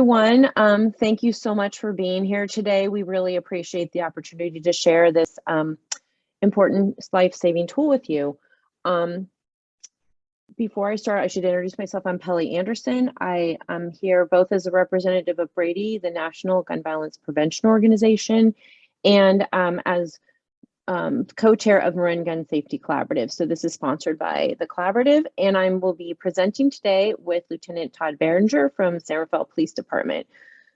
everyone. Thank you so much for being here today. We really appreciate the opportunity to share this important life-saving tool with you. Before I start, I should introduce myself. I'm Pelly Anderson. I am here both as a representative of Brady, the National Gun Violence Prevention Organization, and as co-chair of Marin Gun Safety Collaborative. So this is sponsored by the collaborative, and I will be presenting today with Lieutenant Todd Berenger from San Rafael Police Department,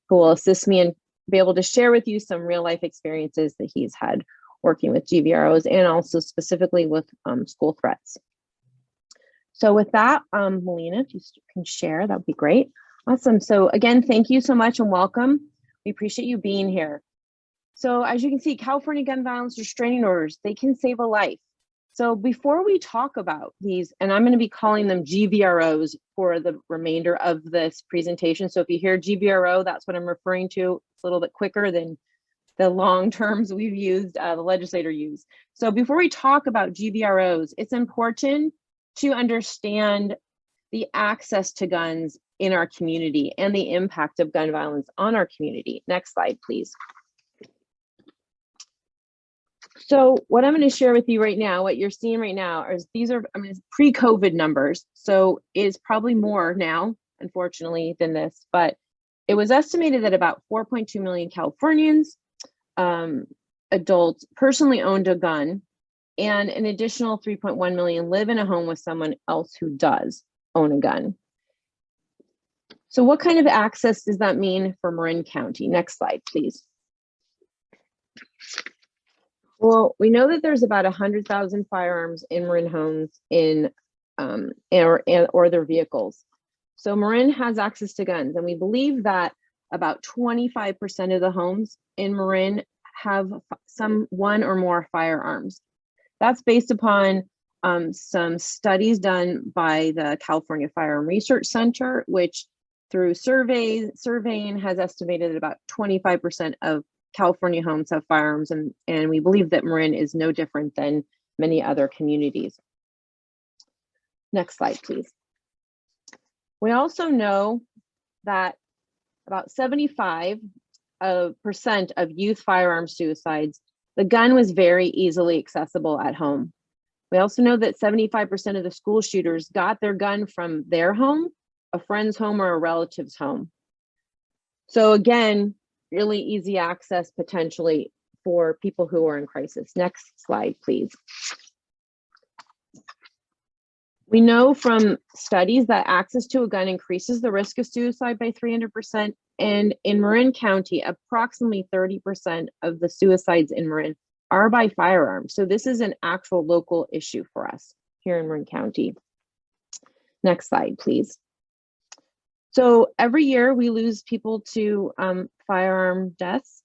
who will assist me and be able to share with you some real life experiences that he's had working with GVROs and also specifically with school threats. So with that, Melina, if you can share, that would be great. Awesome. So again, thank you so much and welcome. We appreciate you being here. So as you can see, California gun violence restraining orders, they can save a life. So before we talk about these, and I'm going to be calling them GVROs for the remainder of this presentation. So if you hear GVRO, that's what I'm referring to. It's a little bit quicker than the long terms we've used, the legislator used. So before we talk about GVROs, it's important to understand the access to guns in our community and the impact of gun violence on our community. Next slide, please. So what I'm going to share with you right now, what you're seeing right now is these are pre-COVID numbers. So it's probably more now, unfortunately, than this, but it was estimated that about 4.2 million Californians, adults personally owned a gun, and an additional 3.1 million live in a home with someone else who does own a gun. So what kind of access does that mean for Marin County? Next slide, please. Well, we know that there's about 100,000 firearms in Marin homes or their vehicles. So Marin has access to guns, and we believe that about 25% of the homes in Marin have one or more firearms. That's based upon some studies done by the California Firearm Research Center, which through surveying has estimated about 25% of California homes have firearms, and we believe that Marin is no different than many other communities. Next slide, please. We also know that about 75% of youth firearm suicides, the gun was very easily accessible at home. We also know that 75% of the school shooters got their gun from their home, a friend's home, or a relative's home. So again, really easy access potentially for people who are in crisis. Next slide, please. We know from studies that access to a gun increases the risk of suicide by 300%. And in Marin County, approximately 30% of the suicides in Marin are by firearms. So this is an actual local issue for us here in Marin County. Next slide, please. So every year we lose people to firearm deaths.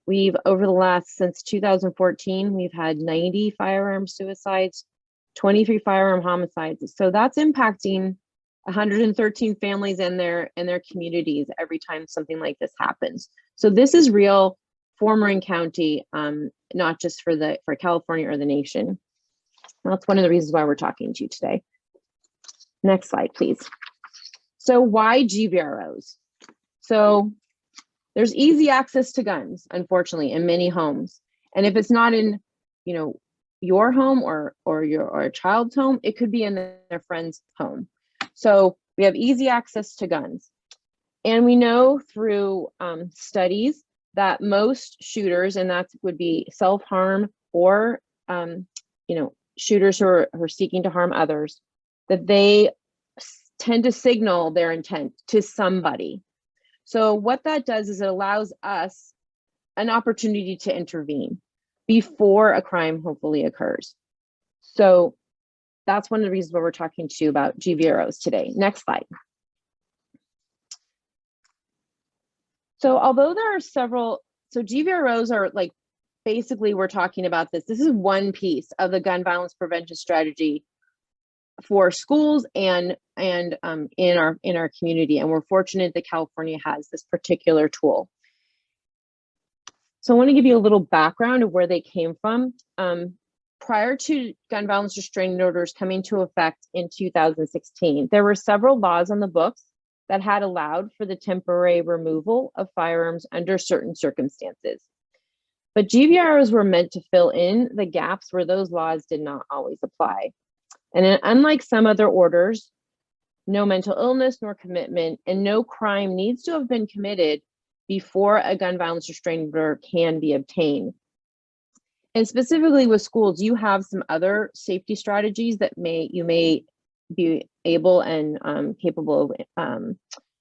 Since 2014, we've had 90 firearm suicides, 23 firearm homicides. So that's impacting 113 families and their communities every time something like this happens. So this is real for Marin County, not just for California or the nation. That's one of the reasons why we're talking to you today. Next slide, please. So why GVROs? So there's easy access to guns, unfortunately, in many homes. And if it's not in, your home or a child's home, it could be in their friend's home. So we have easy access to guns. And we know through studies that most shooters, and that would be self-harm or, shooters who are seeking to harm others, that they tend to signal their intent to somebody. So what that does is it allows us an opportunity to intervene before a crime hopefully occurs. So that's one of the reasons why we're talking to you about GVROs today. Next slide. So although there are several, so GVROs are basically we're talking about this. This is one piece of the gun violence prevention strategy for schools and in our community, and we're fortunate that California has this particular tool. So I want to give you a little background of where they came from. Prior to gun violence restraining orders coming into effect in 2016, there were several laws on the books that had allowed for the temporary removal of firearms under certain circumstances. But GVROs were meant to fill in the gaps where those laws did not always apply. And unlike some other orders, no mental illness nor commitment and no crime needs to have been committed before a gun violence restraining order can be obtained. And specifically with schools, you have some other safety strategies that you may be able and capable of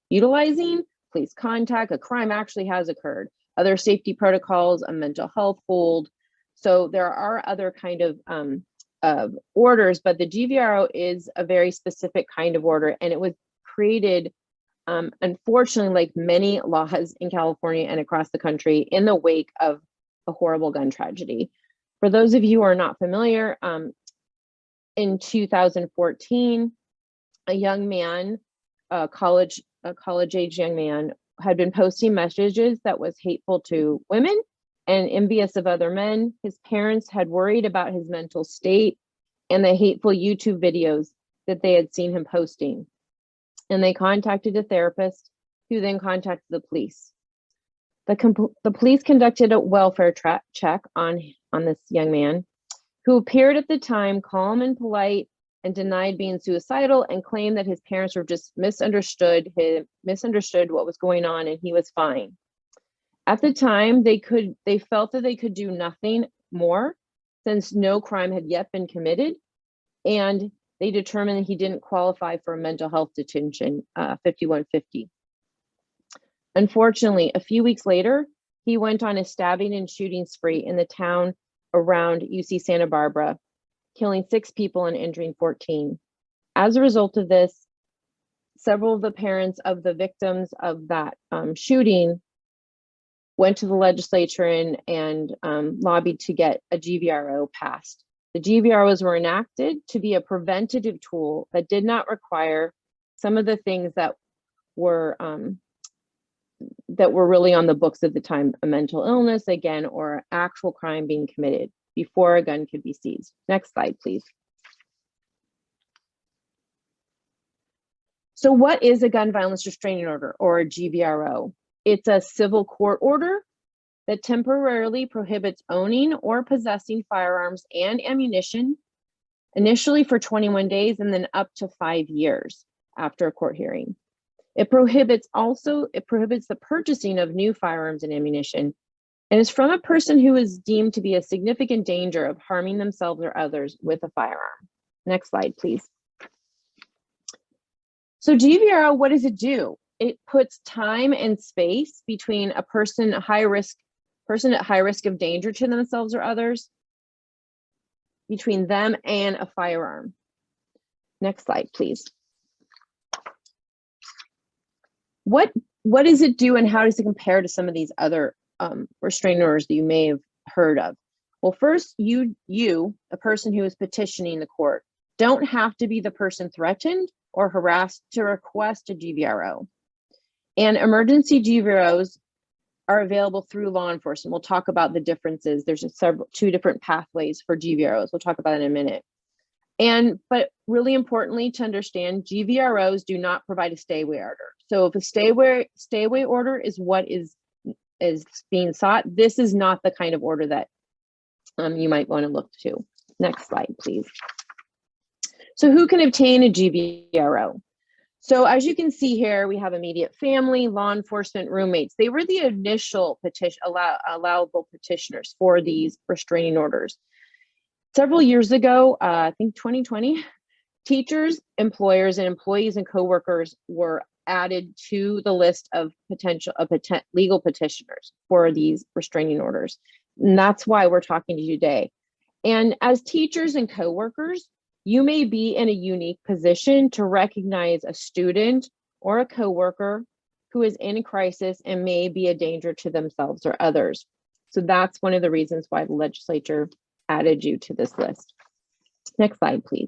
utilizing. Police contact, a crime actually has occurred, other safety protocols, a mental health hold. So there are other kind of orders, but the GVRO is a very specific kind of order, and it was created, unfortunately, like many laws in California and across the country, in the wake of a horrible gun tragedy. For those of you who are not familiar, in 2014, a young man, a college-age young man, had been posting messages that was hateful to women and envious of other men. His parents had worried about his mental state and the hateful YouTube videos that they had seen him posting. And they contacted a therapist who then contacted the police. The police conducted a welfare check on this young man, who appeared at the time calm and polite and denied being suicidal and claimed that his parents were just misunderstood what was going on and he was fine. At the time, they felt that they could do nothing more since no crime had yet been committed, and they determined that he didn't qualify for a mental health detention, 5150. Unfortunately, a few weeks later, he went on a stabbing and shooting spree in the town around UC Santa Barbara, killing 6 people and injuring 14. As a result of this, several of the parents of the victims of that shooting went to the legislature and lobbied to get a GVRO passed. The GVROs were enacted to be a preventative tool that did not require some of the things that were really on the books at the time, a mental illness, again, or actual crime being committed before a gun could be seized. Next slide, please. So what is a gun violence restraining order, or a GVRO? It's a civil court order that temporarily prohibits owning or possessing firearms and ammunition, initially for 21 days and then up to 5 years after a court hearing. It prohibits the purchasing of new firearms and ammunition, and is from a person who is deemed to be a significant danger of harming themselves or others with a firearm. Next slide, please. So GVRO, what does it do? It puts time and space between a person at high risk of danger to themselves or others, between them and a firearm. Next slide, please. What does it do, and how does it compare to some of these other restraining orders that you may have heard of? Well, first, you, a person who is petitioning the court, don't have to be the person threatened or harassed to request a GVRO. And emergency GVROs are available through law enforcement. We'll talk about the differences. There's two different pathways for GVROs. We'll talk about it in a minute. But really importantly to understand, GVROs do not provide a stay-away order. So if a stay-away order is what is being sought, this is not the kind of order that you might want to look to. Next slide, please. So who can obtain a GVRO? So as you can see here, we have immediate family, law enforcement, roommates. They were the initial allowable petitioners for these restraining orders. Several years ago, I think 2020, teachers, employers, and employees and coworkers were added to the list of legal petitioners for these restraining orders. And that's why we're talking to you today. And as teachers and coworkers, you may be in a unique position to recognize a student or a coworker who is in a crisis and may be a danger to themselves or others. So that's one of the reasons why the legislature added you to this list. Next slide, please.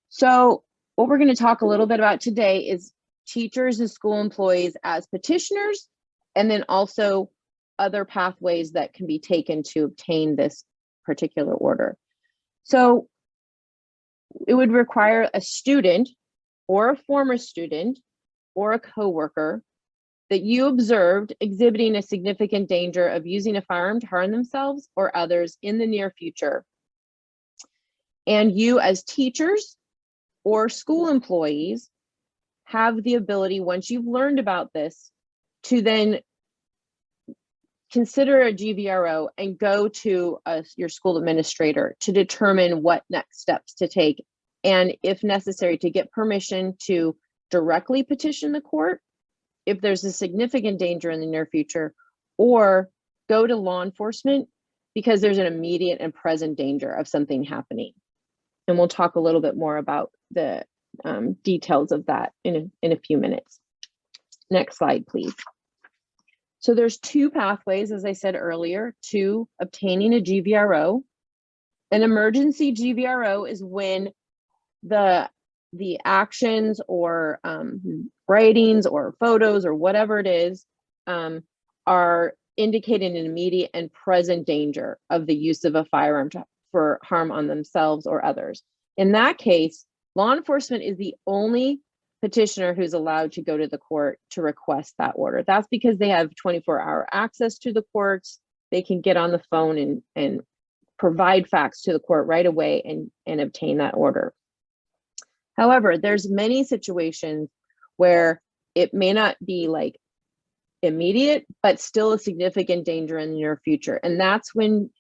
So what we're going to talk a little bit about today is teachers and school employees as petitioners, and then also other pathways that can be taken to obtain this particular order. So it would require a student or a former student or a coworker that you observed exhibiting a significant danger of using a firearm to harm themselves or others in the near future. And you, as teachers or school employees, have the ability, once you've learned about this, to then consider a GVRO and go to your school administrator to determine what next steps to take, and if necessary, to get permission to directly petition the court if there's a significant danger in the near future, or go to law enforcement because there's an immediate and present danger of something happening. And we'll talk a little bit more about the details of that in a few minutes. Next slide, please. So there's two pathways, as I said earlier, to obtaining a GVRO. An emergency GVRO is when the actions or writings or photos or whatever it is are indicating an immediate and present danger of the use of a firearm for harm on themselves or others. In that case, law enforcement is the only petitioner who's allowed to go to the court to request that order. That's because they have 24-hour access to the courts. They can get on the phone and provide facts to the court right away and obtain that order. However, there's many situations where it may not be like immediate, but still a significant danger in the near future. And that's when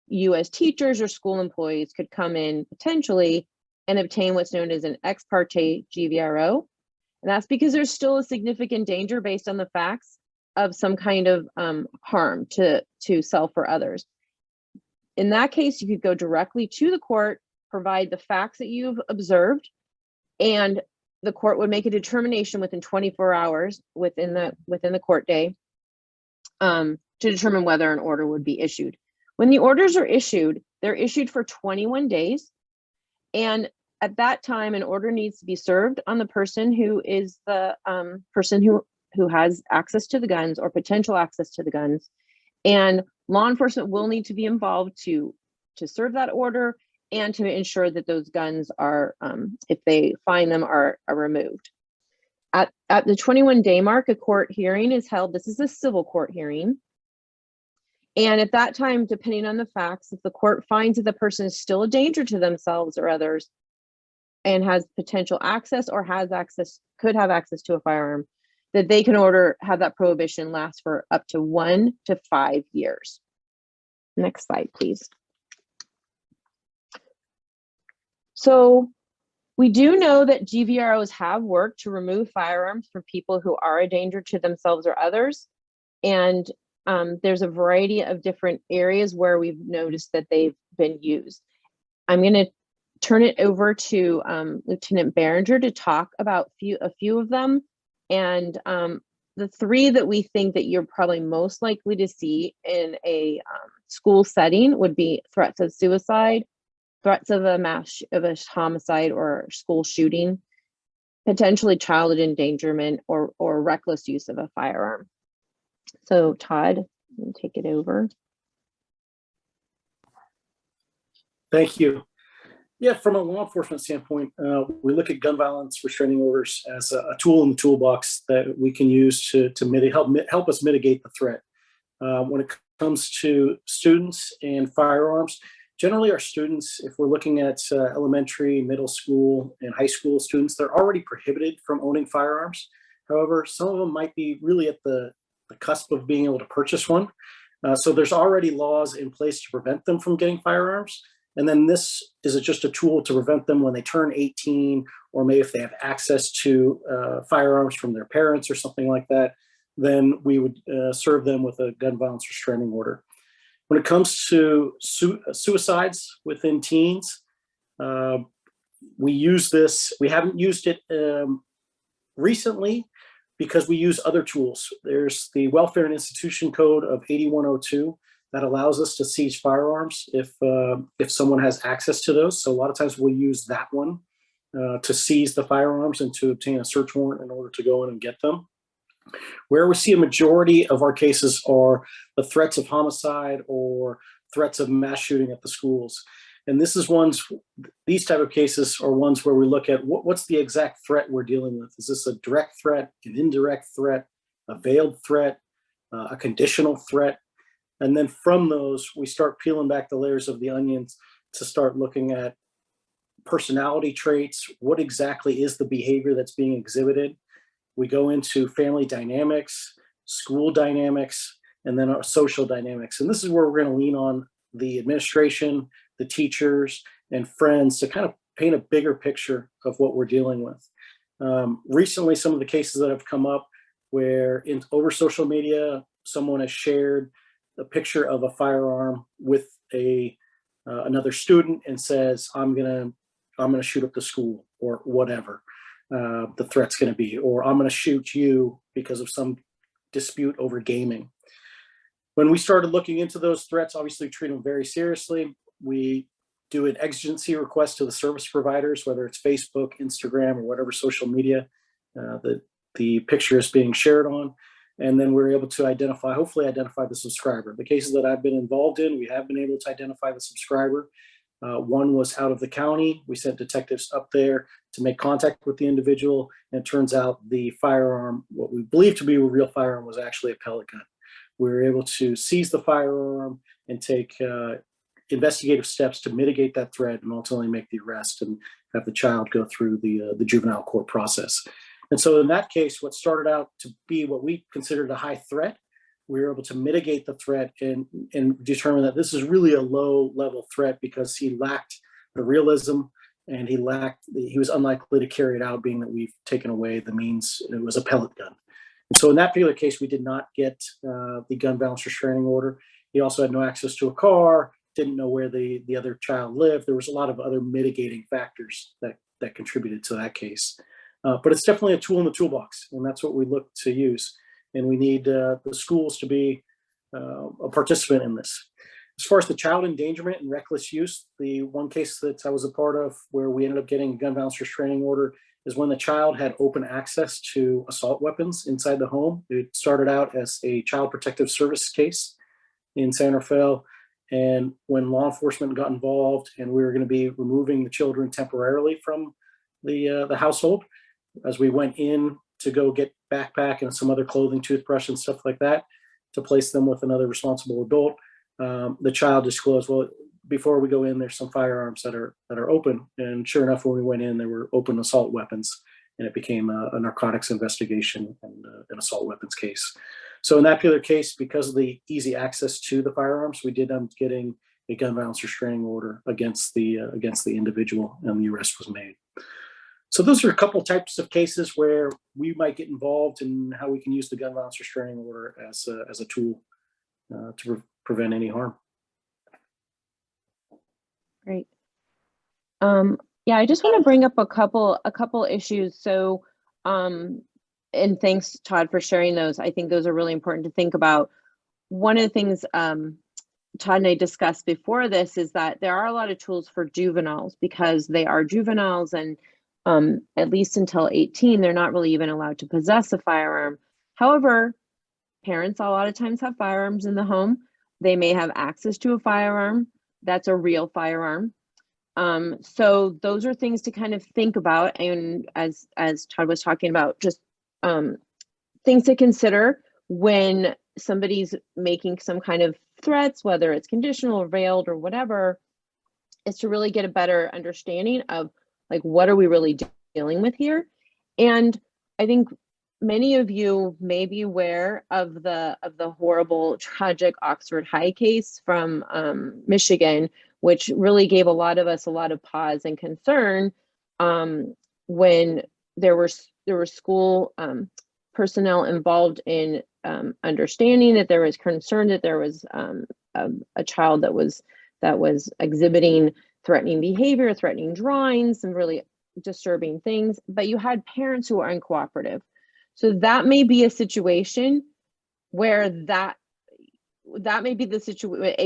you as teachers or school employees could come in potentially and obtain what's known as an ex parte GVRO. And that's because there's still a significant danger based on the facts of some kind of harm to self or others. In that case, you could go directly to the court, provide the facts that you've observed, and the court would make a determination within 24 hours within the court day to determine whether an order would be issued. When the orders are issued, they're issued for 21 days. And at that time, an order needs to be served on the person who is the person who has access to the guns or potential access to the guns. And law enforcement will need to be involved to serve that order and to ensure that those guns are, if they find them, are removed. At the 21-day mark, a court hearing is held. This is a civil court hearing. And at that time, depending on the facts, if the court finds that the person is still a danger to themselves or others and has potential access or could have access to a firearm, that they can have that prohibition last for up to 1 to 5 years. Next slide, please. So we do know that GVROs have worked to remove firearms from people who are a danger to themselves or others. And there's a variety of different areas where we've noticed that they've been used. I'm going to turn it over to Lieutenant Behringer to talk about a few of them. And the three that we think that you're probably most likely to see in a school setting would be threats of suicide, threats of a homicide or school shooting, potentially child endangerment, or reckless use of a firearm. So Todd, you can take it over. Thank you. Yeah, from a law enforcement standpoint, we look at gun violence restraining orders as a tool in the toolbox that we can use to help us mitigate the threat. When it comes to students and firearms, generally our students, if we're looking at elementary, middle school, and high school students, they're already prohibited from owning firearms. However, some of them might be really at the cusp of being able to purchase one. So there's already laws in place to prevent them from getting firearms. And then this is just a tool to prevent them when they turn 18, or maybe if they have access to firearms from their parents or something like that, then we would serve them with a gun violence restraining order. When it comes to suicides within teens, we use this. We haven't used it recently because we use other tools. There's the Welfare and Institution Code of 8102 that allows us to seize firearms if someone has access to those. So a lot of times we'll use that one to seize the firearms and to obtain a search warrant in order to go in and get them. Where we see a majority of our cases are the threats of homicide or threats of mass shooting at the schools. And these type of cases are ones where we look at what's the exact threat we're dealing with. Is this a direct threat, an indirect threat, a veiled threat, a conditional threat? And then from those, we start peeling back the layers of the onions to start looking at personality traits. What exactly is the behavior that's being exhibited? We go into family dynamics, school dynamics, and then our social dynamics. And this is where we're going to lean on the administration, the teachers, and friends to kind of paint a bigger picture of what we're dealing with. Recently, some of the cases that have come up where over social media, someone has shared a picture of a firearm with another student and says, I'm gonna shoot up the school, or whatever the threat's gonna be, or I'm gonna shoot you because of some dispute over gaming. When we started looking into those threats, obviously we treat them very seriously. We do an exigency request to the service providers, whether it's Facebook, Instagram, or whatever social media that the picture is being shared on. And then we're able to hopefully identify the subscriber. The cases that I've been involved in, we have been able to identify the subscriber. One was out of the county. We sent detectives up there to make contact with the individual. And it turns out the firearm, what we believe to be a real firearm, was actually a pellet gun. We were able to seize the firearm and take investigative steps to mitigate that threat and ultimately make the arrest and have the child go through the juvenile court process. And so in that case, what started out to be what we considered a high threat, we were able to mitigate the threat and determine that this is really a low level threat because he lacked the realism and he was unlikely to carry it out, being that we've taken away the means. It was a pellet gun. And so in that particular case, we did not get the gun violence restraining order. He also had no access to a car, didn't know where the other child lived. There was a lot of other mitigating factors that contributed to that case. But it's definitely a tool in the toolbox, and that's what we look to use. And we need the schools to be a participant in this. As far as the child endangerment and reckless use, the one case that I was a part of where we ended up getting a gun violence restraining order is when the child had open access to assault weapons inside the home. It started out as a child protective service case in San Rafael. And when law enforcement got involved and we were going to be removing the children temporarily from the household, as we went in to go get backpack and some other clothing, toothbrush and stuff like that to place them with another responsible adult, the child disclosed, well, before we go in, there's some firearms that are open. And sure enough, when we went in, there were open assault weapons, and it became a narcotics investigation and an assault weapons case. So in that particular case, because of the easy access to the firearms, we did end up getting a gun violence restraining order against the individual, and the arrest was made. So those are a couple types of cases where we might get involved in how we can use the gun violence restraining order as a tool to prevent any harm. Great. Yeah, I just want to bring up a couple issues. So, and thanks, Todd, for sharing those. I think those are really important to think about. One of the things Todd and I discussed before this is that there are a lot of tools for juveniles because they are juveniles, and at least until 18, they're not really even allowed to possess a firearm. However, parents a lot of times have firearms in the home. They may have access to a firearm that's a real firearm. So those are things to kind of think about. And as Todd was talking about, just things to consider when somebody's making some kind of threats, whether it's conditional or veiled or whatever, is to really get a better understanding of like, what are we really dealing with here? And I think many of you may be aware of the horrible, tragic Oxford High case from Michigan, which really gave a lot of us a lot of pause and concern when there were school personnel involved in understanding that there was concern that there was a child that was exhibiting threatening behavior, threatening drawings, some really disturbing things, but you had parents who were uncooperative. So that may be a situation where that may be a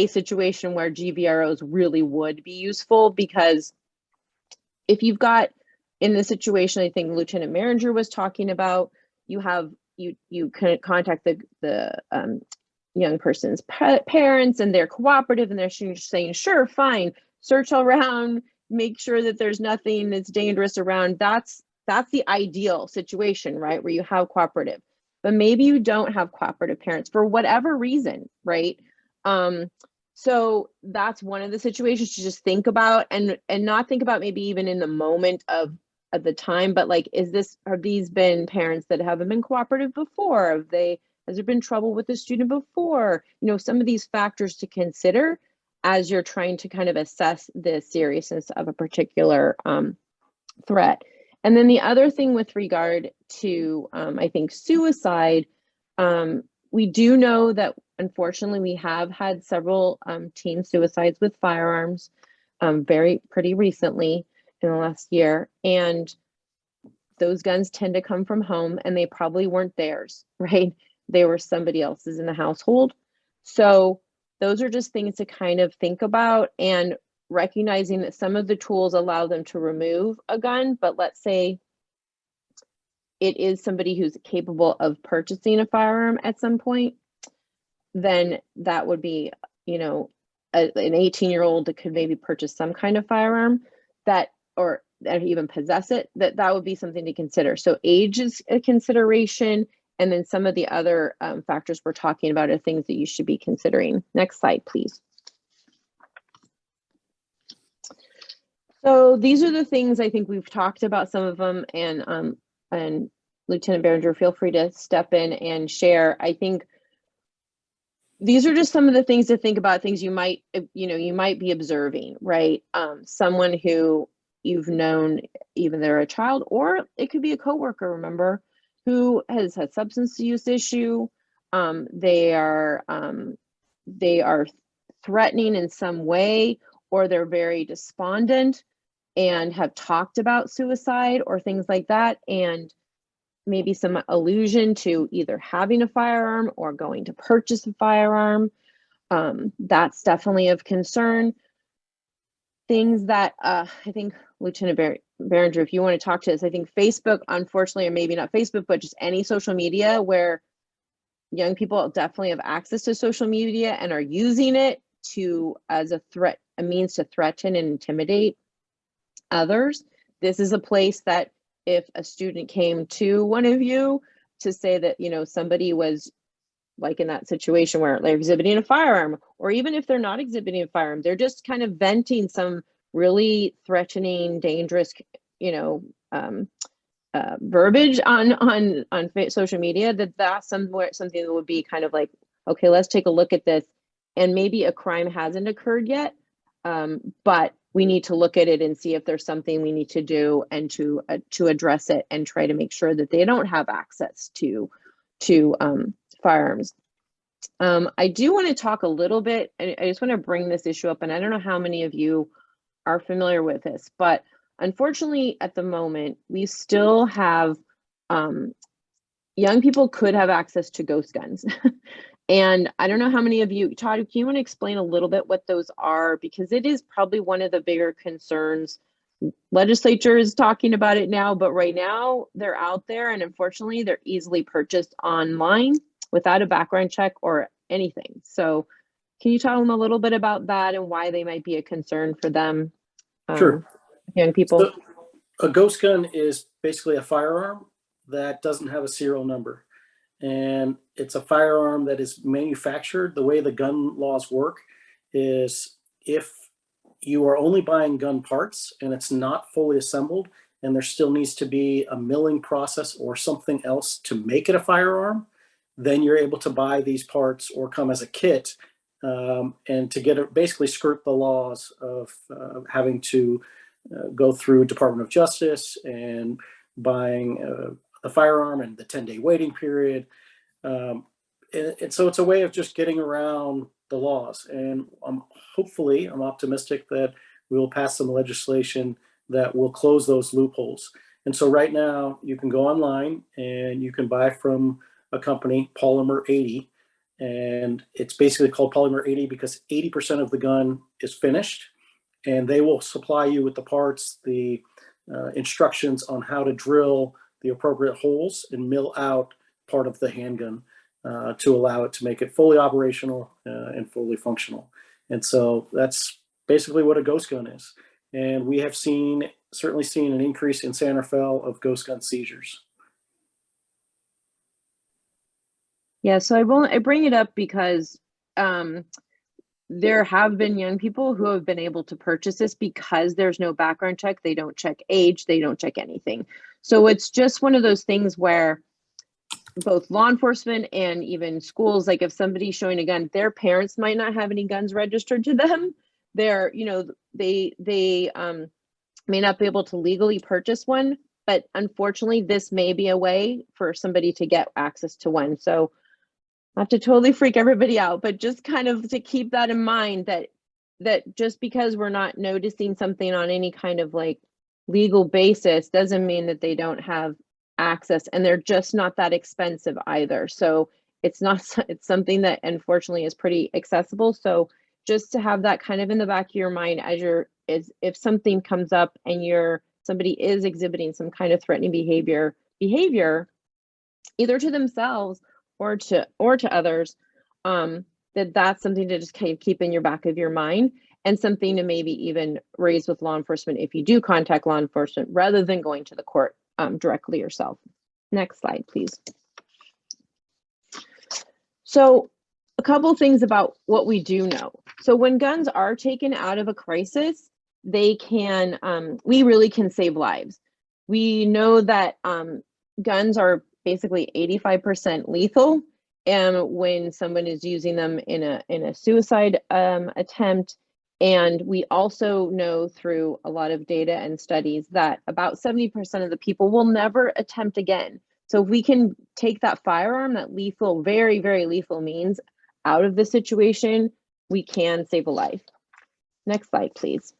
situation where GVROs really would be useful, because if you've got, in the situation I think Lieutenant Maringer was talking about, you can contact the young person's parents, and they're cooperative and they're saying, sure, fine, search around, make sure that there's nothing that's dangerous around. That's the ideal situation, right? Where you have cooperative, but maybe you don't have cooperative parents for whatever reason, right? So that's one of the situations to just think about, and not think about maybe even in the moment of at the time, but like, have these been parents that haven't been cooperative before? Has there been trouble with the student before? Some of these factors to consider as you're trying to kind of assess the seriousness of a particular threat. And then the other thing with regard to, I think, suicide, we do know that unfortunately we have had several teen suicides with firearms pretty recently in the last year. And those guns tend to come from home, and they probably weren't theirs, right? They were somebody else's in the household. So those are just things to kind of think about, and recognizing that some of the tools allow them to remove a gun, but let's say it is somebody who's capable of purchasing a firearm at some point, then that would be, an 18-year-old that could maybe purchase some kind of firearm or even possess it, that would be something to consider. So age is a consideration, and then some of the other factors we're talking about are things that you should be considering. Next slide, please. So these are the things, I think we've talked about some of them, and Lieutenant Berenger, feel free to step in and share. I think these are just some of the things to think about, things you might be observing, right? Someone who you've known, even they're a child, or it could be a coworker, remember, who has had substance use issue. They are threatening in some way, or they're very despondent and have talked about suicide or things like that, and maybe some allusion to either having a firearm or going to purchase a firearm. That's definitely of concern. Things that I think, Lieutenant Berenger, if you want to talk to us, I think Facebook, unfortunately, or maybe not Facebook, but just any social media where young people definitely have access to social media and are using it as a means to threaten and intimidate others. This is a place that if a student came to one of you to say that, somebody was like in that situation where they're exhibiting a firearm, or even if they're not exhibiting a firearm, they're just kind of venting some really threatening, dangerous, verbiage on social media, that's something that would be kind of like, okay, let's take a look at this. And maybe a crime hasn't occurred yet, but we need to look at it and see if there's something we need to do and to address it and try to make sure that they don't have access to firearms. I do want to talk a little bit, I just want to bring this issue up, and I don't know how many of you are familiar with this, but unfortunately at the moment, we still have young people could have access to ghost guns. And I don't know how many of you, Todd, can you want to explain a little bit what those are? Because it is probably one of the bigger concerns. Legislature is talking about it now, but right now they're out there, and unfortunately they're easily purchased online without a background check or anything. So can you tell them a little bit about that and why they might be a concern for them? Sure. Young people. So a ghost gun is basically a firearm that doesn't have a serial number. And it's a firearm that is manufactured. The way the gun laws work is if you are only buying gun parts and it's not fully assembled, and there still needs to be a milling process or something else to make it a firearm, then you're able to buy these parts or come as a kit, and to get it, basically skirt the laws of having to go through Department of Justice and buying a firearm and the 10-day waiting period. And so it's a way of just getting around the laws. And I'm optimistic that we will pass some legislation that will close those loopholes. And so right now you can go online and you can buy from a company, Polymer 80, and it's basically called Polymer 80 because 80% of the gun is finished, and they will supply you with the parts, the instructions on how to drill the appropriate holes and mill out part of the handgun to allow it to make it fully operational and fully functional. And so that's basically what a ghost gun is. And we have certainly seen an increase in San Rafael of ghost gun seizures. Yeah, so I bring it up because there have been young people who have been able to purchase this because there's no background check. They don't check age, they don't check anything. So it's just one of those things where both law enforcement and even schools, like if somebody's showing a gun, their parents might not have any guns registered to them. They're, you know, they may not be able to legally purchase one, but unfortunately, this may be a way for somebody to get access to one. So not to totally freak everybody out, but just kind of to keep that in mind that just because we're not noticing something on any kind of like legal basis doesn't mean that they don't have access, and they're just not that expensive either. So it's something that unfortunately is pretty accessible. So just to have that kind of in the back of your mind as if something comes up and somebody is exhibiting some kind of threatening behavior either to themselves or to others, that's something to just kind of keep in your back of your mind, and something to maybe even raise with law enforcement if you do contact law enforcement rather than going to the court directly yourself. Next slide, please. So a couple things about what we do know. So when guns are taken out of a crisis, they can, we really can save lives. We know that guns are basically 85% lethal, and when someone is using them in a suicide attempt. And we also know through a lot of data and studies that about 70% of the people will never attempt again. So if we can take that firearm, that lethal, very, very lethal means, out of the situation, we can save a life. Next slide, please.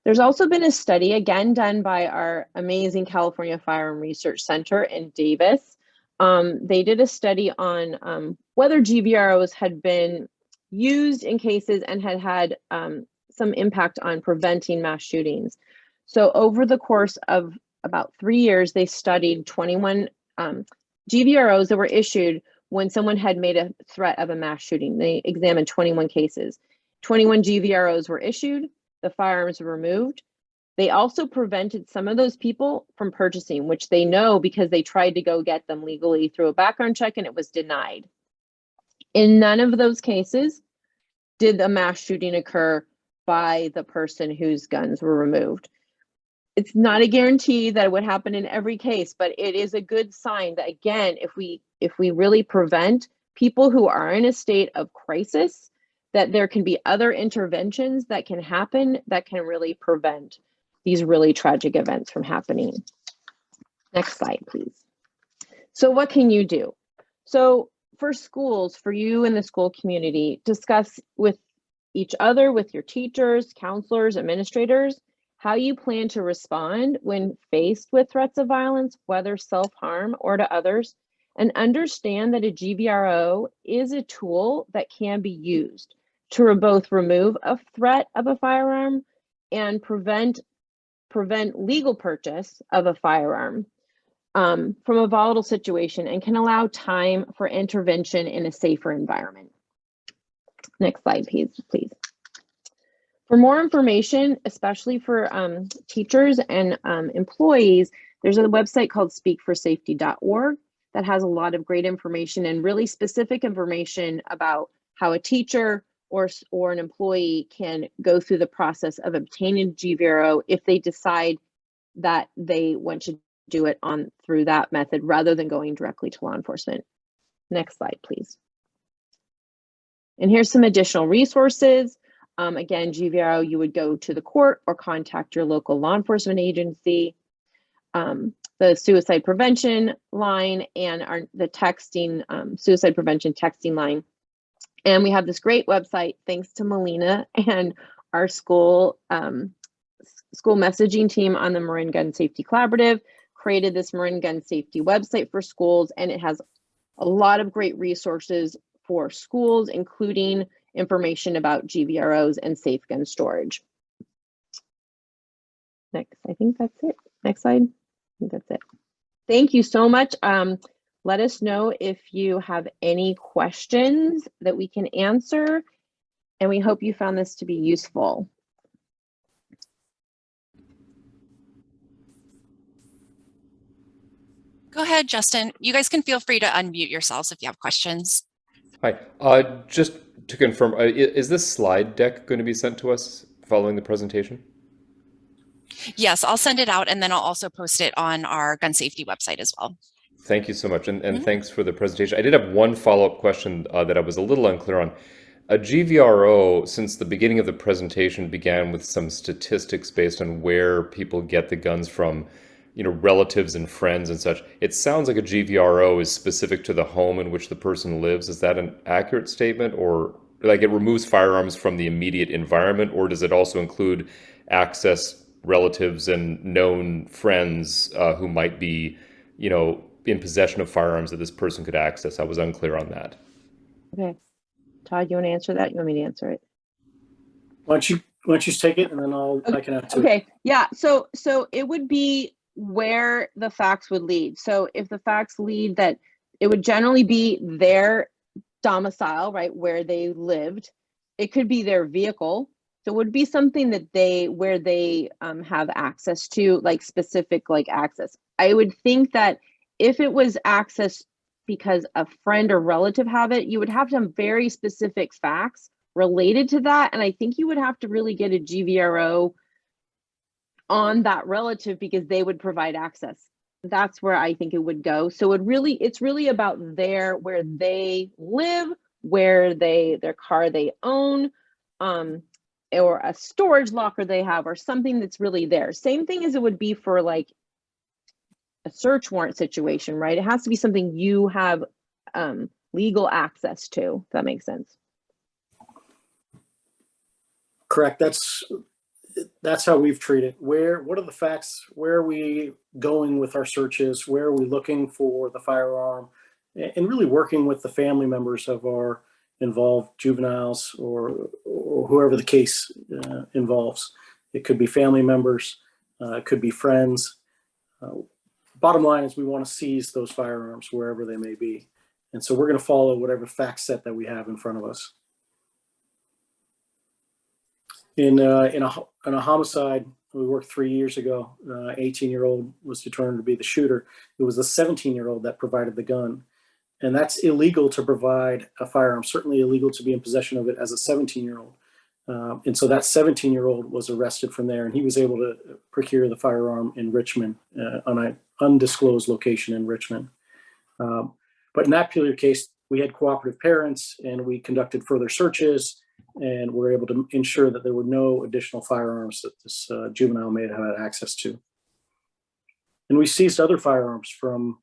There's also been a study, again, done by our amazing California Firearm Research Center in Davis. They did a study on whether GVROs had been used in cases and had some impact on preventing mass shootings. So over the course of about 3 years, they studied 21 GVROs that were issued when someone had made a threat of a mass shooting. They examined 21 cases. 21 GVROs were issued, the firearms were removed. They also prevented some of those people from purchasing, which they know because they tried to go get them legally through a background check and it was denied. In none of those cases did a mass shooting occur by the person whose guns were removed. It's not a guarantee that it would happen in every case, but it is a good sign that, again, if we really prevent people who are in a state of crisis, that there can be other interventions that can happen that can really prevent these really tragic events from happening. Next slide, please. So what can you do? So for schools, for you in the school community, discuss with each other, with your teachers, counselors, administrators, how you plan to respond when faced with threats of violence, whether self-harm or to others, and understand that a GVRO is a tool that can be used to both remove a threat of a firearm and prevent legal purchase of a firearm from a volatile situation, and can allow time for intervention in a safer environment. Next slide, please. For more information, especially for teachers and employees, there's a website called speakforsafety.org that has a lot of great information and really specific information about how a teacher or an employee can go through the process of obtaining GVRO if they decide that they want to do it through that method rather than going directly to law enforcement. Next slide, please. And here's some additional resources. Again, GVRO, you would go to the court or contact your local law enforcement agency. The suicide prevention line and the texting, suicide prevention texting line. And we have this great website, thanks to Melina and our school messaging team on the Marin Gun Safety Collaborative, created this Marin Gun Safety website for schools, and it has a lot of great resources for schools, including information about GVROs and safe gun storage. Next, I think that's it. Next slide. I think that's it. Thank you so much. Let us know if you have any questions that we can answer. And we hope you found this to be useful. Go ahead, Justin. You guys can feel free to unmute yourselves if you have questions. Hi. Just to confirm, is this slide deck going to be sent to us following the presentation? Yes, I'll send it out, and then I'll also post it on our gun safety website as well. Thank you so much, and thanks for the presentation. I did have one follow-up question that I was a little unclear on. A GVRO, since the beginning of the presentation, began with some statistics based on where people get the guns from, you know, relatives and friends and such. It sounds like a GVRO is specific to the home in which the person lives. Is that an accurate statement, or like it removes firearms from the immediate environment, or does it also include access relatives and known friends who might be, you know, in possession of firearms that this person could access? I was unclear on that. Okay. Todd, you want to answer that? You want me to answer it? Why don't you take it, and then I can add to it. Okay. Yeah. So it would be where the facts would lead. So if the facts lead that it would generally be their domicile, right, where they lived. It could be their vehicle. So it would be something that where they have access to, like specific like access. I would think that if it was access because a friend or relative have it, you would have some very specific facts related to that. And I think you would have to really get a GVRO on that relative because they would provide access. That's where I think it would go. So it's really about where they live, where their car they own, or a storage locker they have, or something that's really there. Same thing as it would be for like a search warrant situation, right? It has to be something you have legal access to, if that makes sense. Correct. That's how we've treated. What are the facts? Where are we going with our searches? Where are we looking for the firearm? And really working with the family members of our involved juveniles or whoever the case involves. It could be family members, it could be friends. Bottom line is we want to seize those firearms wherever they may be. And so we're going to follow whatever fact set that we have in front of us. In a homicide we worked 3 years ago, 18-year-old was determined to be the shooter. It was the 17-year-old that provided the gun. And that's illegal to provide a firearm, certainly illegal to be in possession of it as a 17-year-old. And so that 17-year-old was arrested from there, and he was able to procure the firearm in Richmond, on an undisclosed location in Richmond. But in that particular case, we had cooperative parents, and we conducted further searches, and were able to ensure that there were no additional firearms that this juvenile may have had access to. And we seized other firearms from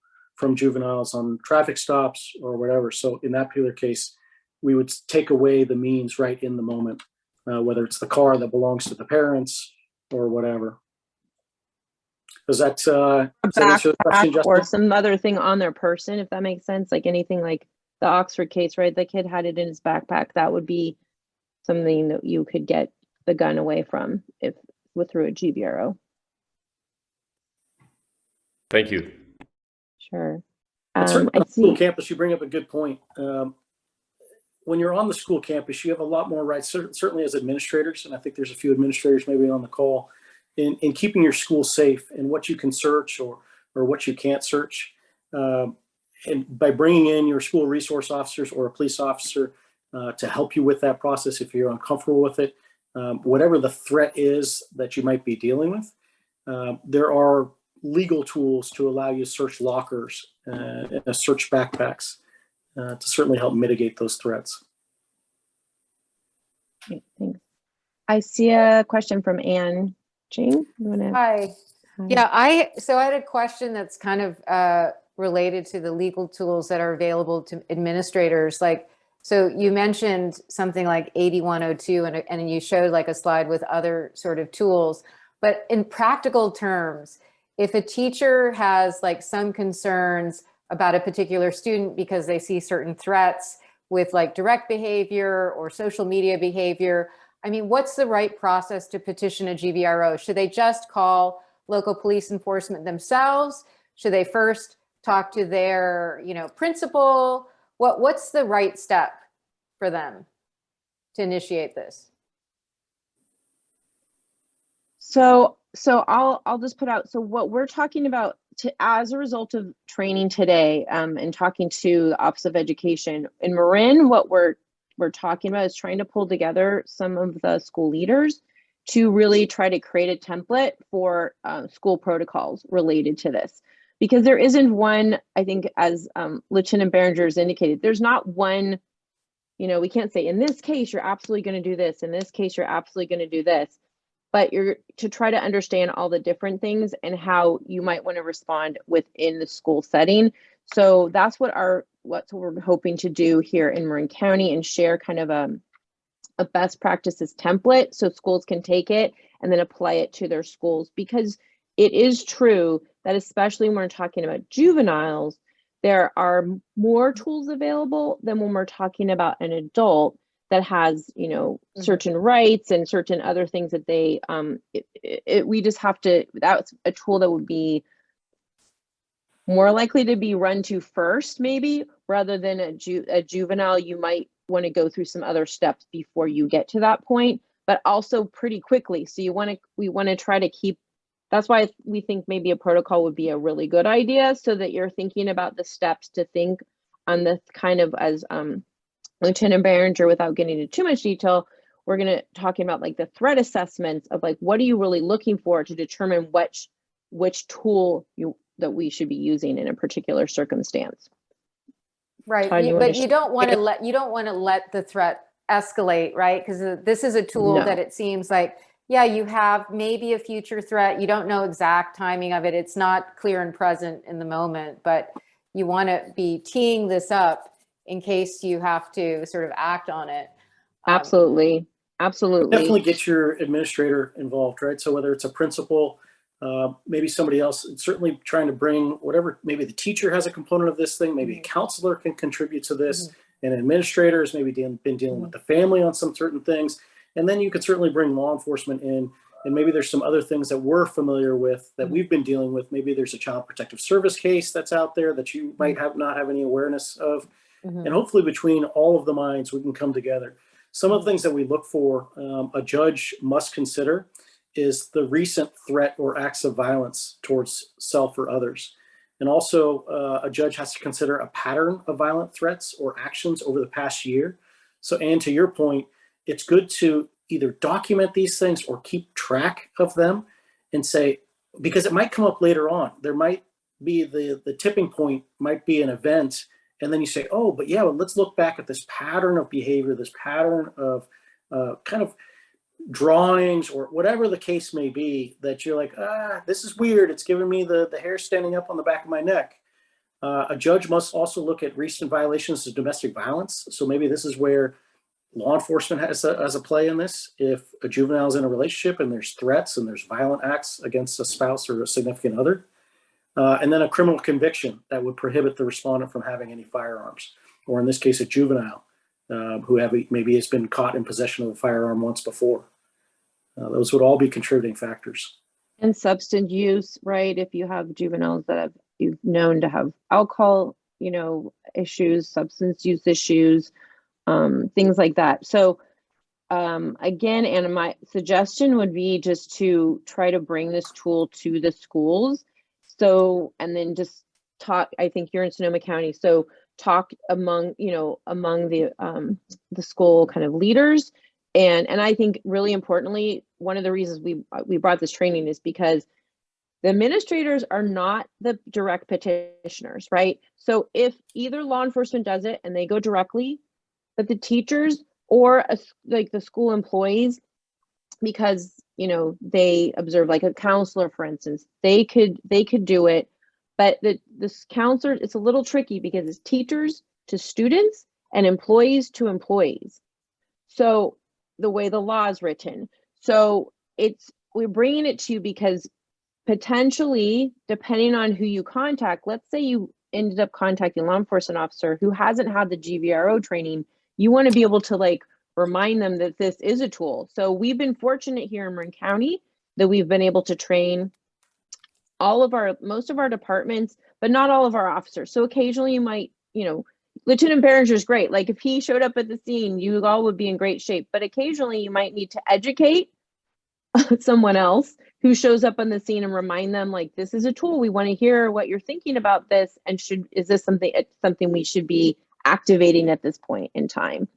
juveniles on traffic stops or whatever. So in that particular case, we would take away the means right in the moment, whether it's the car that belongs to the parents or whatever. Does that answer the question, Justin? Or some other thing on their person, if that makes sense, like anything like the Oxford case, right? The kid had it in his backpack. That would be something that you could get the gun away from through a GVRO. Thank you. Sure. On the school campus, you bring up a good point. When you're on the school campus, you have a lot more rights, certainly as administrators, and I think there's a few administrators maybe on the call, in keeping your school safe and what you can search or what you can't search. And by bringing in your school resource officers or a police officer to help you with that process if you're uncomfortable with it, whatever the threat is that you might be dealing with, there are legal tools to allow you to search lockers and search backpacks to certainly help mitigate those threats. Okay, thanks. I see a question from Anne. Jane, you want to? Hi. Yeah, I had a question that's kind of related to the legal tools that are available to administrators. Like, so you mentioned something like 8102, and you showed like a slide with other sort of tools. But in practical terms, if a teacher has like some concerns about a particular student because they see certain threats with like direct behavior or social media behavior, I mean, what's the right process to petition a GVRO? Should they just call local police enforcement themselves? Should they first talk to their, principal? What's the right step for them to initiate this? So I'll just put out, so what we're talking about as a result of training today, and talking to the Office of Education in Marin, what we're talking about is trying to pull together some of the school leaders to really try to create a template for school protocols related to this. Because there isn't one, I think, as Lieutenant Behringer's indicated, there's not one, we can't say in this case, you're absolutely going to do this. In this case, you're absolutely going to do this. But you're to try to understand all the different things and how you might want to respond within the school setting. So that's what we're hoping to do here in Marin County, and share kind of a best practices template so schools can take it and then apply it to their schools. Because it is true that, especially when we're talking about juveniles, there are more tools available than when we're talking about an adult that has, certain rights and certain other things that they, we just have to, that's a tool that would be more likely to be run to first, maybe, rather than a juvenile. You might want to go through some other steps before you get to that point, but also pretty quickly. So we want to try to keep, that's why we think maybe a protocol would be a really good idea, so that you're thinking about the steps to think on this kind of, as Lieutenant Behringer, without getting into too much detail, we're going to talking about like the threat assessments of like, what are you really looking for to determine which tool that we should be using in a particular circumstance. Right, but you don't want to let the threat escalate, right? Because this is a tool that it seems like, yeah, you have maybe a future threat. You don't know exact timing of it. It's not clear and present in the moment, but you want to be teeing this up in case you have to sort of act on it. Absolutely. Definitely get your administrator involved, right? So whether it's a principal, maybe somebody else, certainly trying to bring whatever, maybe the teacher has a component of this thing, maybe a counselor can contribute to this, and administrators maybe been dealing with the family on some certain things. And then you could certainly bring law enforcement in, and maybe there's some other things that we're familiar with that we've been dealing with. Maybe there's a child protective service case that's out there that you might not have any awareness of. And hopefully between all of the minds, we can come together. Some of the things that we look for, a judge must consider, is the recent threat or acts of violence towards self or others. And also a judge has to consider a pattern of violent threats or actions over the past year. So, Anne, to your point, it's good to either document these things or keep track of them and say, because it might come up later on. There might be the tipping point might be an event. And then you say, oh, but yeah, well, let's look back at this pattern of behavior, this pattern of kind of drawings or whatever the case may be, that you're like, this is weird. It's giving me the hair standing up on the back of my neck. A judge must also look at recent violations of domestic violence. So maybe this is where law enforcement has a play in this. If a juvenile is in a relationship and there's threats and there's violent acts against a spouse or a significant other, and then a criminal conviction that would prohibit the respondent from having any firearms, or in this case, a juvenile who maybe has been caught in possession of a firearm once before. Those would all be contributing factors. And substance use, right? If you have juveniles that you've known to have alcohol, issues, substance use issues, things like that. So again, and my suggestion would be just to try to bring this tool to the schools. So, and then just talk, I think you're in Sonoma County, so talk among the school kind of leaders. And I think really importantly, one of the reasons we brought this training is because the administrators are not the direct petitioners, right? So if either law enforcement does it and they go directly, but the teachers or like the school employees, because they observe, like a counselor, for instance, they could do it. But this counselor, it's a little tricky because it's teachers to students and employees to employees. So the way the law is written, so we're bringing it to you because potentially, depending on who you contact, let's say you ended up contacting a law enforcement officer who hasn't had the GVRO training, you want to be able to remind them that this is a tool. So we've been fortunate here in Marin County that we've been able to train most of our departments, but not all of our officers. So occasionally you might, Lieutenant Behringer is great. Like if he showed up at the scene, you all would be in great shape. But occasionally you might need to educate someone else who shows up on the scene and remind them, like, this is a tool. We want to hear what you're thinking about this, and is this something we should be activating at this point in time?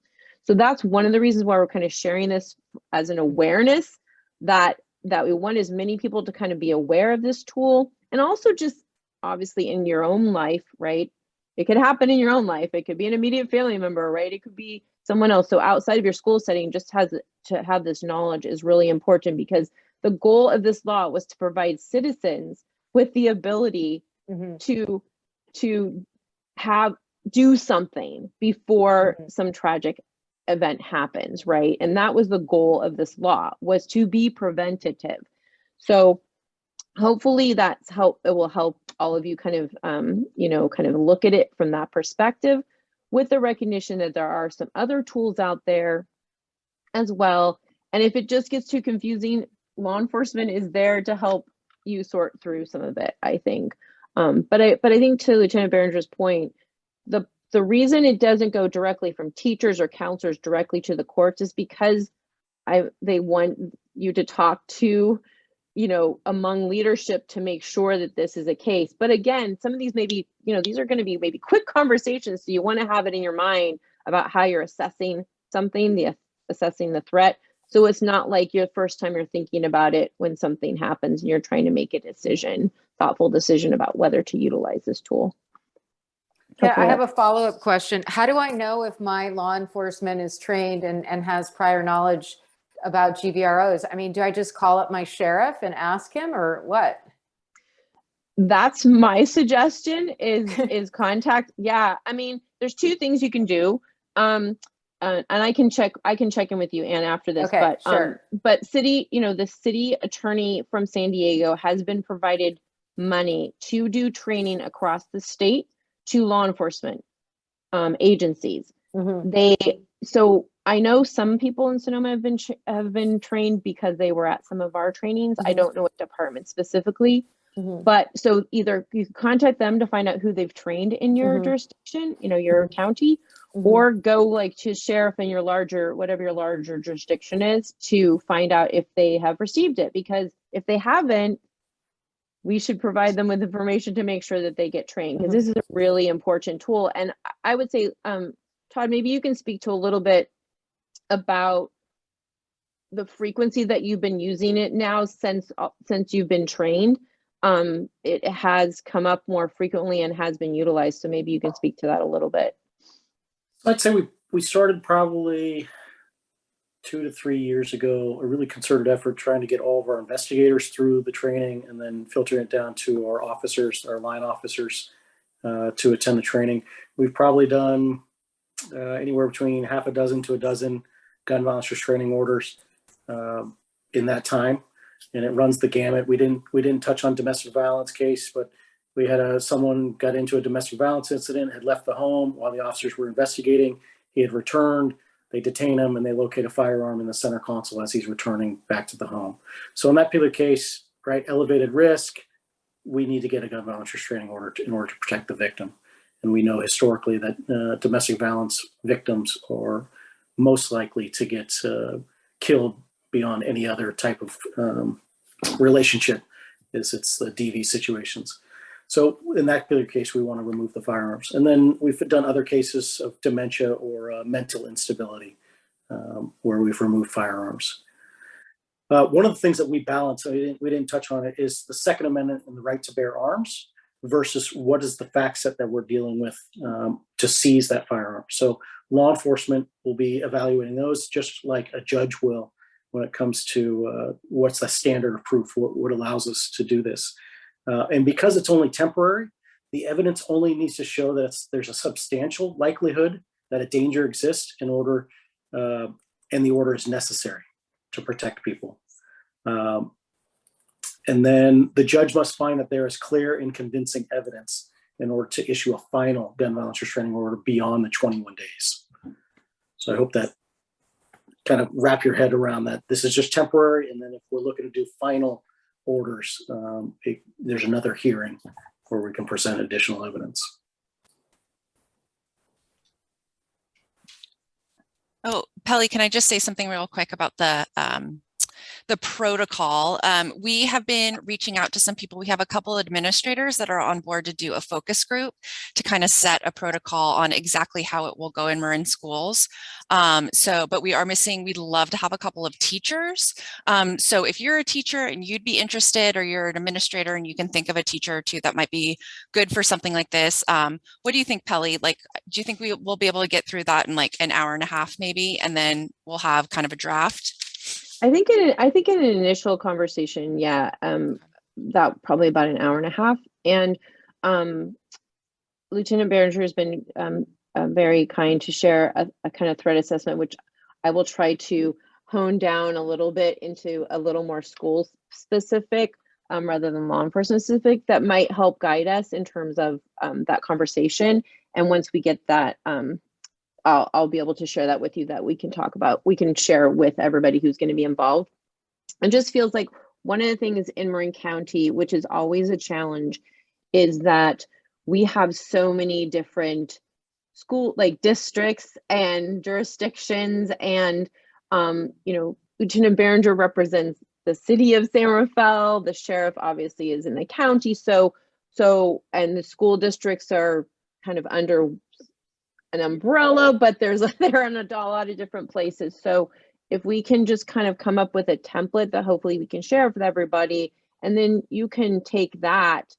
So that's one of the reasons why we're kind of sharing this as an awareness, that we want as many people to kind of be aware of this tool, and also just obviously in your own life, right? It could happen in your own life. It could be an immediate family member, right? It could be someone else. So outside of your school setting, just to have this knowledge is really important, because the goal of this law was to provide citizens with the ability to do something before some tragic event happens, right? And that was the goal of this law, was to be preventative. So hopefully it will help all of you kind of look at it from that perspective, with the recognition that there are some other tools out there as well. And if it just gets too confusing, law enforcement is there to help you sort through some of it, I think. But I think, to Lieutenant Behringer's point, the reason it doesn't go directly from teachers or counselors directly to the courts is because they want you to talk to, among leadership to make sure that this is a case. But again, some of these maybe, these are going to be maybe quick conversations. So you want to have it in your mind about how you're assessing something, assessing the threat. So it's not like your first time you're thinking about it when something happens and you're trying to make a thoughtful decision about whether to utilize this tool. Yeah, I have a follow-up question. How do I know if my law enforcement is trained and has prior knowledge about GVROs? I mean, do I just call up my sheriff and ask him, or what? That's my suggestion is contact. Yeah, I mean, there's two things you can do. And I can check in with you, Anne, after this. Okay, but sure. But the city attorney from San Diego has been provided money to do training across the state to law enforcement agencies. So I know some people in Sonoma have been trained because they were at some of our trainings. I don't know what department specifically, but so either you can contact them to find out who they've trained in your jurisdiction, your county, or go like to sheriff in whatever your larger jurisdiction is, to find out if they have received it. Because if they haven't, we should provide them with information to make sure that they get trained, because this is a really important tool. And I would say, Todd, maybe you can speak to a little bit about the frequency that you've been using it now since you've been trained. It has come up more frequently and has been utilized. So maybe you can speak to that a little bit. I'd say we started probably 2 to 3 years ago, a really concerted effort trying to get all of our investigators through the training, and then filtering it down to our officers, our line officers, to attend the training. We've probably done anywhere between half a dozen to a dozen gun violence restraining orders in that time, and it runs the gamut. We didn't touch on domestic violence case, but we had someone got into a domestic violence incident, had left the home while the officers were investigating. He had returned. They detain him and they locate a firearm in the center console as he's returning back to the home. So in that particular case, right, elevated risk, we need to get a gun violence restraining order in order to protect the victim. And we know historically that domestic violence victims are most likely to get killed beyond any other type of relationship, it's the DV situations. So in that particular case, we want to remove the firearms. And then we've done other cases of dementia or mental instability where we've removed firearms. One of the things that we balance, we didn't touch on it, is the Second Amendment and the right to bear arms versus what is the fact set that we're dealing with to seize that firearm. So law enforcement will be evaluating those just like a judge will when it comes to what's the standard of proof, what allows us to do this. And because it's only temporary, the evidence only needs to show that there's a substantial likelihood that a danger exists in order, and the order is necessary to protect people. And then the judge must find that there is clear and convincing evidence in order to issue a final gun violence restraining order beyond the 21 days. So I hope that kind of wrap your head around that. This is just temporary. And then if we're looking to do final orders, there's another hearing where we can present additional evidence. Pelly, can I just say something real quick about the protocol? We have been reaching out to some people. We have a couple administrators that are on board to do a focus group to kind of set a protocol on exactly how it will go in Marin schools. But we are missing, we'd love to have a couple of teachers. So if you're a teacher and you'd be interested, or you're an administrator and you can think of a teacher or two that might be good for something like this, what do you think, Pelly? Like, do you think we will be able to get through that in like an hour and a half maybe, and then we'll have kind of a draft? I think in an initial conversation, yeah, that probably about an hour and a half. And Lieutenant Behringer has been very kind to share a kind of threat assessment, which I will try to hone down a little bit into a little more school specific rather than law enforcement specific, that might help guide us in terms of that conversation. And once we get that, I'll be able to share that with you, that we can talk about, we can share with everybody who's going to be involved. It just feels like one of the things in Marin County, which is always a challenge, is that we have so many different school districts and jurisdictions, and Lieutenant Behringer represents the city of San Rafael. The sheriff obviously is in the county, so and the school districts are kind of under an umbrella, but they're in a lot of different places. So if we can just kind of come up with a template that hopefully we can share with everybody, and then you can take that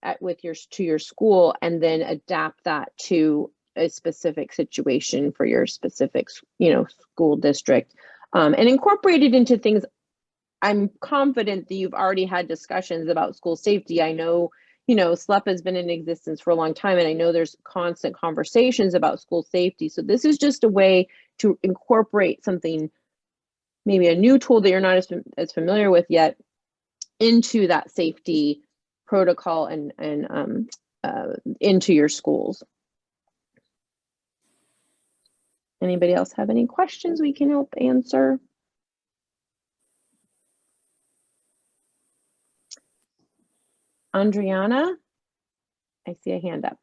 to your school and then adapt that to a specific situation for your specific school district, and incorporate it into things. I'm confident that you've already had discussions about school safety. I know SLEP has been in existence for a long time, and I know there's constant conversations about school safety. So this is just a way to incorporate something, maybe a new tool that you're not as familiar with yet, into that safety protocol and into your schools. Anybody else have any questions we can help answer? Andriana, I see a hand up.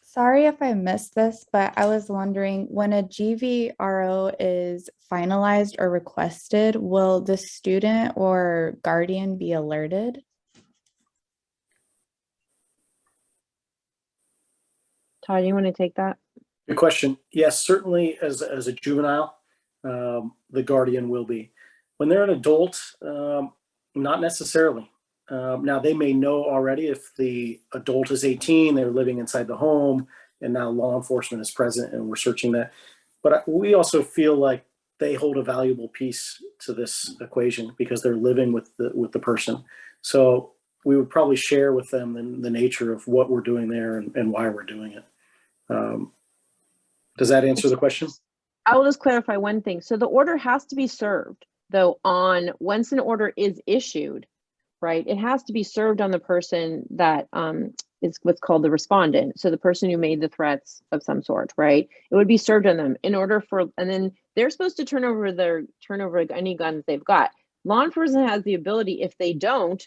Sorry if I missed this, but I was wondering, when a GVRO is finalized or requested, will the student or guardian be alerted? Todd, you want to take that? Good question. Yes, certainly as a juvenile, the guardian will be. When they're an adult, not necessarily. Now, they may know already if the adult is 18, they're living inside the home, and now law enforcement is present and we're searching that. But we also feel like they hold a valuable piece to this equation because they're living with the person. So we would probably share with them the nature of what we're doing there and why we're doing it. Does that answer the question? I will just clarify one thing. So the order has to be served, though, once an order is issued, right? It has to be served on the person that is what's called the respondent. So the person who made the threats of some sort, right? It would be served on them in order and then they're supposed to turn over any guns they've got. Law enforcement has the ability, if they don't,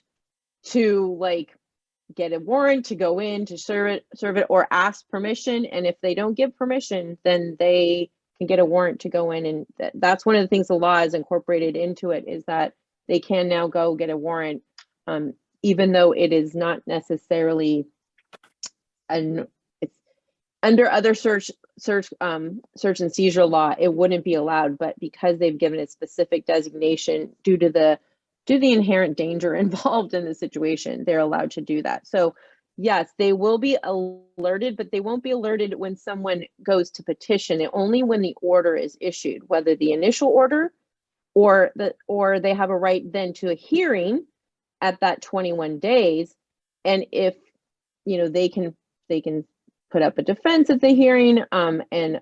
to get a warrant to go in to serve it or ask permission. And if they don't give permission, then they can get a warrant to go in. And that's one of the things the law has incorporated into it, is that they can now go get a warrant, even though it is not necessarily it's under other search and seizure law, it wouldn't be allowed, but because they've given it specific designation due to the inherent danger involved in the situation, they're allowed to do that. So yes, they will be alerted, but they won't be alerted when someone goes to petition it, only when the order is issued, whether the initial order or they have a right then to a hearing at that 21 days. And if they can put up a defense at the hearing, and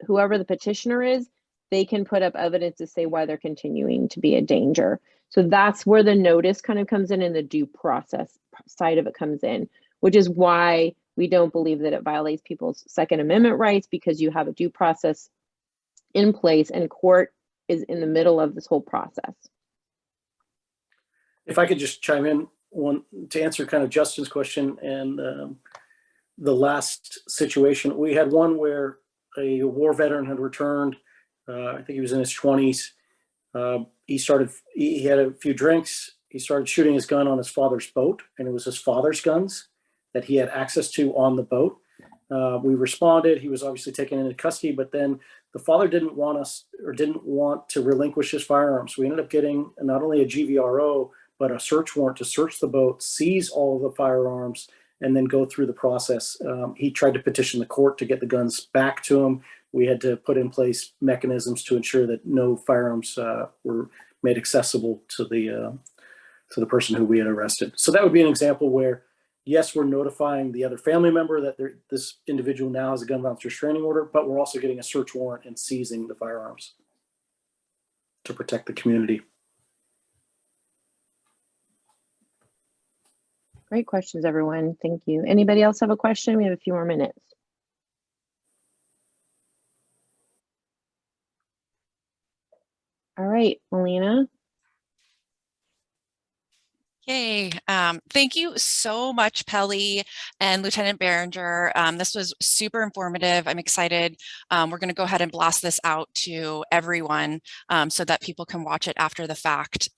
whoever the petitioner is, they can put up evidence to say why they're continuing to be a danger. So that's where the notice kind of comes in, and the due process side of it comes in, which is why we don't believe that it violates people's Second Amendment rights, because you have a due process in place and court is in the middle of this whole process. If I could just chime in to answer kind of Justin's question and the last situation, we had one where a war veteran, had returned. I think he was in his 20s. He had a few drinks. He started shooting his gun on his father's boat, and it was his father's guns that he had access to on the boat. We responded. He was obviously taken into custody, but then the father didn't want to relinquish his firearms. We ended up getting not only a GVRO, but a search warrant to search the boat, seize all of the firearms, and then go through the process. He tried to petition the court to get the guns back to him. We had to put in place mechanisms to ensure that no firearms were made accessible to the person who we had arrested. So that would be an example where, yes, we're notifying the other family member that this individual now has a gun violence restraining order, but we're also getting a search warrant and seizing the firearms to protect the community. Great questions, everyone. Thank you. Anybody else have a question? We have a few more minutes. All right, Melina. Yay. Thank you so much, Pelly and Lieutenant Behringer. This was super informative. I'm excited. We're going to go ahead and blast this out to everyone so that people can watch it after the fact.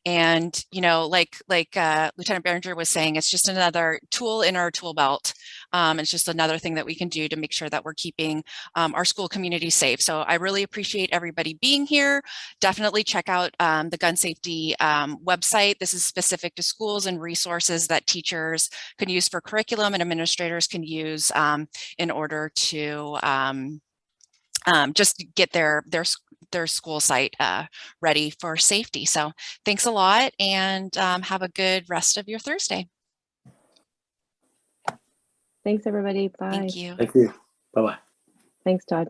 And, you know, like Lieutenant Behringer was saying, it's just another tool in our tool belt. It's just another thing that we can do to make sure that we're keeping our school community safe. So I really appreciate everybody being here. Definitely check out the gun safety website. This is specific to schools and resources that teachers can use for curriculum and administrators can use in order to just get their school site ready for safety. So thanks a lot and have a good rest of your Thursday. Thanks, everybody. Bye. Thank you. Thank you. Bye-bye. Thanks, Todd.